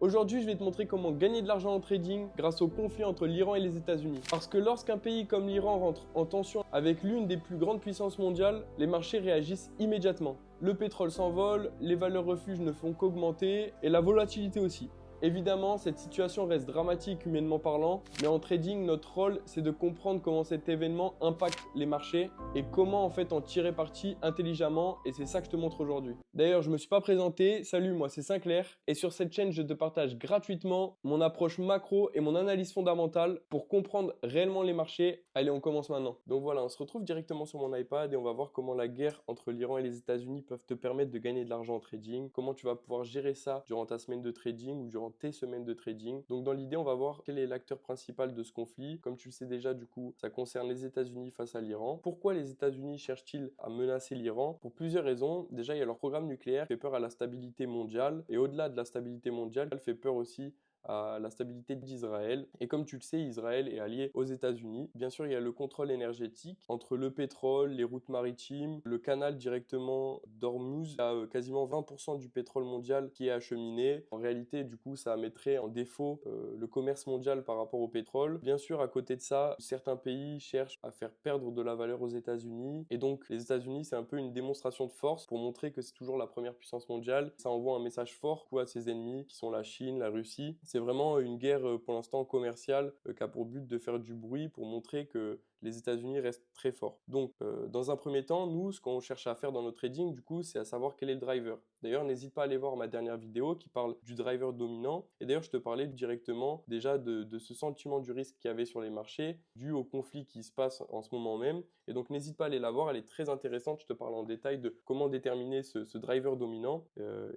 Aujourd'hui, je vais te montrer comment gagner de l'argent en trading grâce au conflit entre l'Iran et les États-Unis. Parce que lorsqu'un pays comme l'Iran rentre en tension avec l'une des plus grandes puissances mondiales, les marchés réagissent immédiatement. Le pétrole s'envole, les valeurs refuges ne font qu'augmenter et la volatilité aussi. Évidemment, cette situation reste dramatique humainement parlant, mais en trading, notre rôle, c'est de comprendre comment cet événement impacte les marchés et comment en fait en tirer parti intelligemment, et c'est ça que je te montre aujourd'hui. D'ailleurs, je me suis pas présenté, salut, moi c'est Sinclair, et sur cette chaîne, je te partage gratuitement mon approche macro et mon analyse fondamentale pour comprendre réellement les marchés. Allez, on commence maintenant. Donc voilà, on se retrouve directement sur mon iPad et on va voir comment la guerre entre l'Iran et les États-Unis peuvent te permettre de gagner de l'argent en trading, comment tu vas pouvoir gérer ça durant ta semaine de trading ou durant tes semaines de trading. Donc dans l'idée, on va voir quel est l'acteur principal de ce conflit. Comme tu le sais déjà, du coup, ça concerne les États-Unis face à l'Iran. Pourquoi les États-Unis cherchent-ils à menacer l'Iran? Pour plusieurs raisons. Déjà, il y a leur programme nucléaire qui fait peur à la stabilité mondiale. Et au-delà de la stabilité mondiale, elle fait peur aussi à la stabilité d'Israël. Et comme tu le sais, Israël est allié aux États-Unis. Bien sûr, il y a le contrôle énergétique entre le pétrole, les routes maritimes, le canal directement d'Ormuz. Il y a quasiment 20% du pétrole mondial qui est acheminé. En réalité, du coup, ça mettrait en défaut le commerce mondial par rapport au pétrole. Bien sûr, à côté de ça, certains pays cherchent à faire perdre de la valeur aux États-Unis. Et donc, les États-Unis, c'est un peu une démonstration de force pour montrer que c'est toujours la première puissance mondiale. Ça envoie un message fort à ses ennemis, qui sont la Chine, la Russie. C'est vraiment une guerre pour l'instant commerciale qui a pour but de faire du bruit pour montrer que les États-Unis restent très forts. Donc, dans un premier temps, nous, ce qu'on cherche à faire dans notre trading, du coup, c'est à savoir quel est le driver. D'ailleurs, n'hésite pas à aller voir ma dernière vidéo qui parle du driver dominant. Et d'ailleurs, je te parlais directement déjà de ce sentiment du risque qu'il y avait sur les marchés, dû au conflit qui se passe en ce moment même. Et donc, n'hésite pas à aller la voir, elle est très intéressante. Je te parle en détail de comment déterminer ce driver dominant.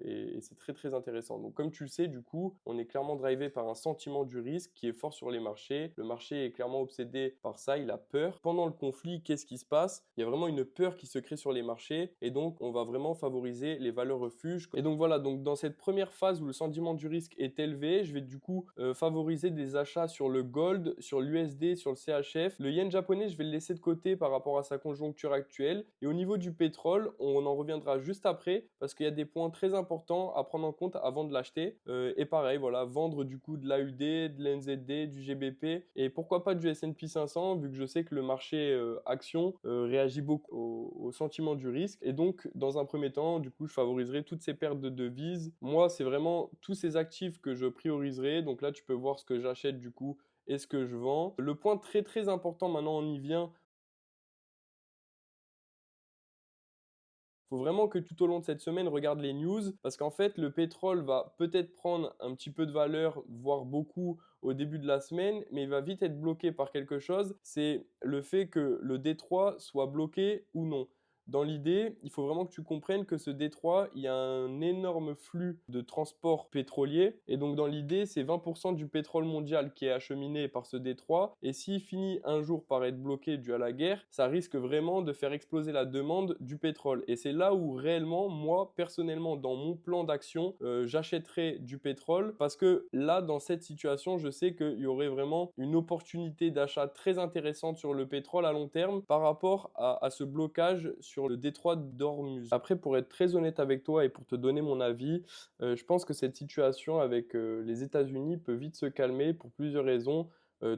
Et c'est très, très intéressant. Donc, comme tu le sais, du coup, on est clairement drivé par un sentiment du risque qui est fort sur les marchés. Le marché est clairement obsédé par ça, il a peur. Pendant le conflit, qu'est-ce qui se passe? Il y a vraiment une peur qui se crée sur les marchés et donc on va vraiment favoriser les valeurs refuges. Et donc voilà, donc dans cette première phase où le sentiment du risque est élevé, je vais du coup favoriser des achats sur le gold, sur l'USD, sur le CHF. Le yen japonais, je vais le laisser de côté par rapport à sa conjoncture actuelle. Et au niveau du pétrole, on en reviendra juste après parce qu'il y a des points très importants à prendre en compte avant de l'acheter. Et pareil, voilà, vendre du coup de l'AUD, de l'NZD, du GBP et pourquoi pas du S&P 500 vu que je sais que le marché action réagit beaucoup au sentiment du risque. Et donc, dans un premier temps, du coup, je favoriserai toutes ces pertes de devises. Moi, c'est vraiment tous ces actifs que je prioriserai. Donc là, tu peux voir ce que j'achète du coup et ce que je vends. Le point très très important, maintenant on y vient, faut vraiment que tout au long de cette semaine, regarde les news parce qu'en fait, le pétrole va peut-être prendre un petit peu de valeur, voire beaucoup au début de la semaine, mais il va vite être bloqué par quelque chose. C'est le fait que le détroit soit bloqué ou non. Dans l'idée, il faut vraiment que tu comprennes que ce détroit, il y a un énorme flux de transport pétrolier. Et donc, dans l'idée, c'est 20% du pétrole mondial qui est acheminé par ce détroit. Et s'il finit un jour par être bloqué dû à la guerre, ça risque vraiment de faire exploser la demande du pétrole. Et c'est là où réellement, moi, personnellement, dans mon plan d'action, j'achèterai du pétrole parce que là, dans cette situation, je sais qu'il y aurait vraiment une opportunité d'achat très intéressante sur le pétrole à long terme par rapport à ce blocage sur le détroit d'Ormuz. Après, pour être très honnête avec toi et pour te donner mon avis, je pense que cette situation avec les États-Unis peut vite se calmer pour plusieurs raisons.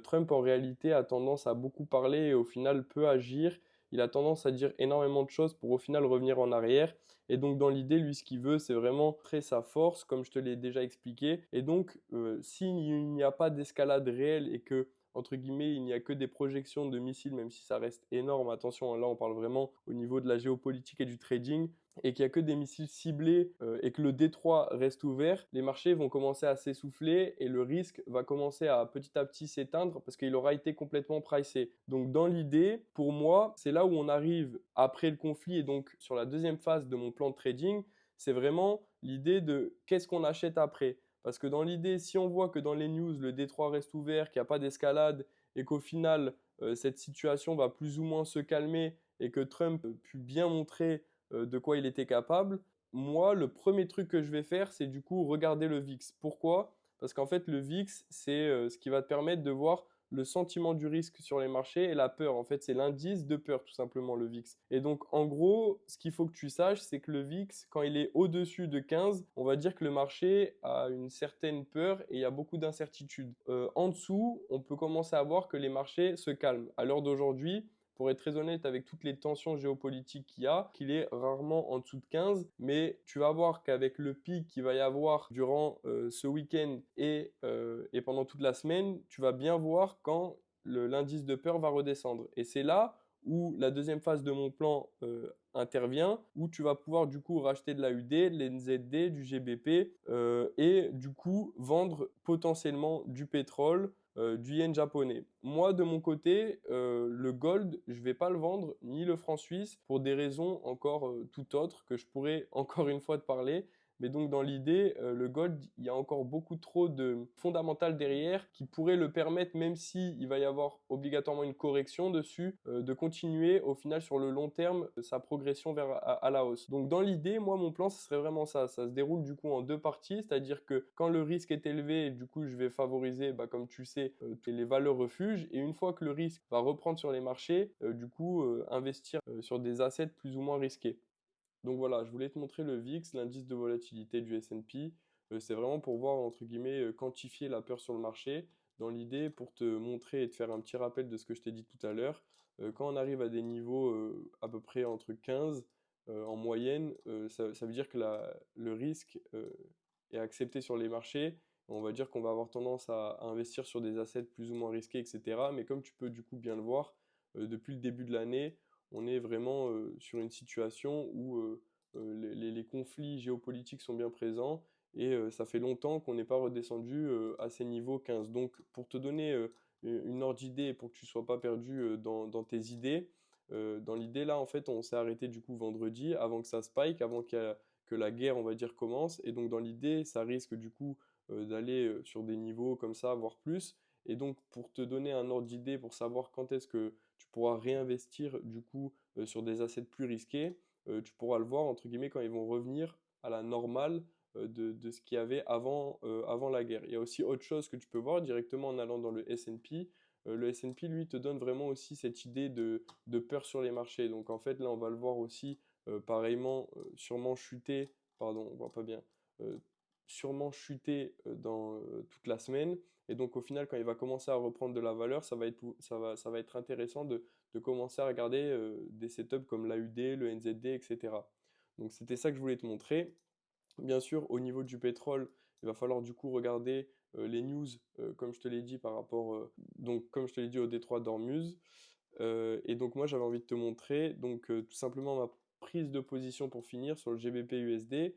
Trump, en réalité, a tendance à beaucoup parler et au final peu agir. Il a tendance à dire énormément de choses pour au final revenir en arrière. Et donc, dans l'idée, lui, ce qu'il veut, c'est vraiment créer sa force, comme je te l'ai déjà expliqué. Et donc, s'il n'y a pas d'escalade réelle et que entre guillemets, il n'y a que des projections de missiles, même si ça reste énorme. Attention, là, on parle vraiment au niveau de la géopolitique et du trading, et qu'il n'y a que des missiles ciblés et que le détroit reste ouvert, les marchés vont commencer à s'essouffler et le risque va commencer à petit s'éteindre parce qu'il aura été complètement pricé. Donc, dans l'idée, pour moi, c'est là où on arrive après le conflit et donc sur la deuxième phase de mon plan de trading, c'est vraiment l'idée de qu'est-ce qu'on achète après. Parce que dans l'idée, si on voit que dans les news, le détroit reste ouvert, qu'il n'y a pas d'escalade et qu'au final, cette situation va plus ou moins se calmer et que Trump a pu bien montrer de quoi il était capable, moi, le premier truc que je vais faire, c'est du coup regarder le VIX. Pourquoi? Parce qu'en fait, le VIX, c'est ce qui va te permettre de voir le sentiment du risque sur les marchés et la peur. En fait, c'est l'indice de peur, tout simplement, le VIX. Et donc, en gros, ce qu'il faut que tu saches, c'est que le VIX, quand il est au-dessus de 15, on va dire que le marché a une certaine peur et il y a beaucoup d'incertitudes. En dessous, on peut commencer à voir que les marchés se calment. À l'heure d'aujourd'hui, pour être très honnête, avec toutes les tensions géopolitiques qu'il y a, qu'il est rarement en dessous de 15, mais tu vas voir qu'avec le pic qu'il va y avoir durant ce week-end et pendant toute la semaine, tu vas bien voir quand l'indice de peur va redescendre. Et c'est là où la deuxième phase de mon plan intervient, où tu vas pouvoir du coup racheter de l'AUD, de l'NZD, du GBP et du coup vendre potentiellement du pétrole, du yen japonais. Moi, de mon côté, le gold, je ne vais pas le vendre, ni le franc suisse, pour des raisons encore tout autres que je pourrais encore une fois te parler. Mais donc dans l'idée, le gold, il y a encore beaucoup trop de fondamentales derrière qui pourraient le permettre, même s'il va y avoir obligatoirement une correction dessus, de continuer au final sur le long terme sa progression vers à la hausse. Donc dans l'idée, moi mon plan, ce serait vraiment ça. Ça se déroule du coup en deux parties, c'est-à-dire que quand le risque est élevé, du coup je vais favoriser, comme tu sais, les valeurs refuges. Et une fois que le risque va reprendre sur les marchés, du coup investir sur des assets plus ou moins risqués. Donc voilà, je voulais te montrer le VIX, l'indice de volatilité du S&P. C'est vraiment pour voir, entre guillemets, quantifier la peur sur le marché. Dans l'idée, pour te montrer et te faire un petit rappel de ce que je t'ai dit tout à l'heure, quand on arrive à des niveaux à peu près entre 15 en moyenne, ça veut dire que le risque est accepté sur les marchés. On va dire qu'on va avoir tendance à investir sur des assets plus ou moins risqués, etc. Mais comme tu peux du coup bien le voir, depuis le début de l'année, on est vraiment sur une situation où les conflits géopolitiques sont bien présents et ça fait longtemps qu'on n'est pas redescendu à ces niveaux 15. Donc, pour te donner une ordre d'idée et pour que tu ne sois pas perdu dans tes idées, dans l'idée là, en fait, on s'est arrêté du coup vendredi avant que ça spike, avant que la guerre, on va dire, commence. Et donc, dans l'idée, ça risque du coup d'aller sur des niveaux comme ça, voire plus. Et donc, pour te donner un ordre d'idée, pour savoir quand est-ce que tu pourras réinvestir du coup sur des assets plus risqués, tu pourras le voir entre guillemets quand ils vont revenir à la normale de ce qu'il y avait avant la guerre. Il y a aussi autre chose que tu peux voir directement en allant dans le S&P. Le S&P, lui, te donne vraiment aussi cette idée de peur sur les marchés. Donc en fait, là, on va le voir aussi pareillement, sûrement chuter, pardon, on voit pas bien, euh, sûrement chuter dans toute la semaine. Et donc au final, quand il va commencer à reprendre de la valeur, ça va être intéressant de commencer à regarder des setups comme l'AUD, le NZD, etc. Donc c'était ça que je voulais te montrer. Bien sûr, au niveau du pétrole, il va falloir du coup regarder les news, comme je te l'ai dit par rapport, donc comme je te l'ai dit au détroit d'Ormuz. Et donc moi j'avais envie de te montrer donc tout simplement ma prise de position pour finir sur le GBP USD,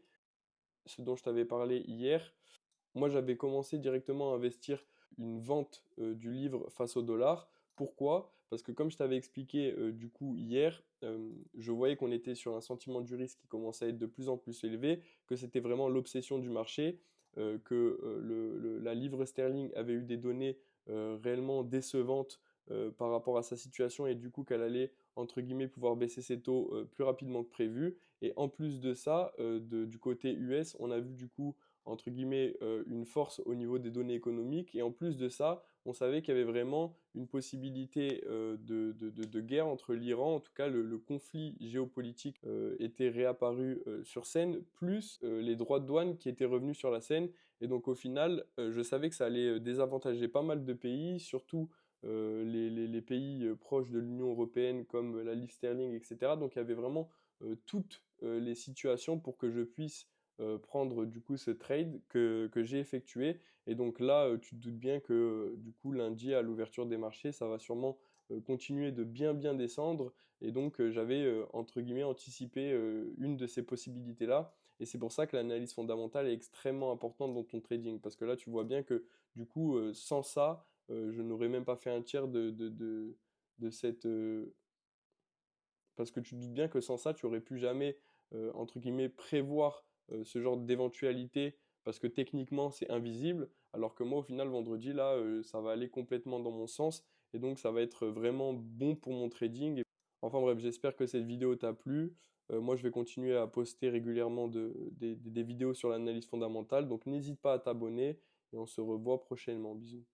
ce dont je t'avais parlé hier. Moi, j'avais commencé directement à investir une vente du livre face au dollar. Pourquoi? Parce que comme je t'avais expliqué du coup hier, je voyais qu'on était sur un sentiment du risque qui commençait à être de plus en plus élevé, que c'était vraiment l'obsession du marché, que la livre sterling avait eu des données réellement décevantes par rapport à sa situation et du coup qu'elle allait entre guillemets pouvoir baisser ses taux plus rapidement que prévu. Et en plus de ça, du côté US, on a vu du coup entre guillemets, une force au niveau des données économiques. Et en plus de ça, on savait qu'il y avait vraiment une possibilité de guerre entre l'Iran. En tout cas, le conflit géopolitique était réapparu sur scène, plus les droits de douane qui étaient revenus sur la scène. Et donc au final, je savais que ça allait désavantager pas mal de pays, surtout les pays proches de l'Union européenne comme la livre sterling, etc. Donc il y avait vraiment toutes les situations pour que je puisse prendre du coup ce trade que j'ai effectué. Et donc là, tu te doutes bien que du coup lundi à l'ouverture des marchés, ça va sûrement continuer de bien descendre. Et donc j'avais entre guillemets anticipé une de ces possibilités-là. Et c'est pour ça que l'analyse fondamentale est extrêmement importante dans ton trading. Parce que là, tu vois bien que du coup, sans ça, je n'aurais même pas fait un tiers de cette, parce que tu te doutes bien que sans ça, tu aurais pu jamais, entre guillemets, prévoir ce genre d'éventualité, parce que techniquement, c'est invisible, alors que moi, au final, vendredi, là, ça va aller complètement dans mon sens, et donc ça va être vraiment bon pour mon trading. Enfin bref, j'espère que cette vidéo t'a plu. Moi, je vais continuer à poster régulièrement des vidéos sur l'analyse fondamentale, donc n'hésite pas à t'abonner, et on se revoit prochainement. Bisous.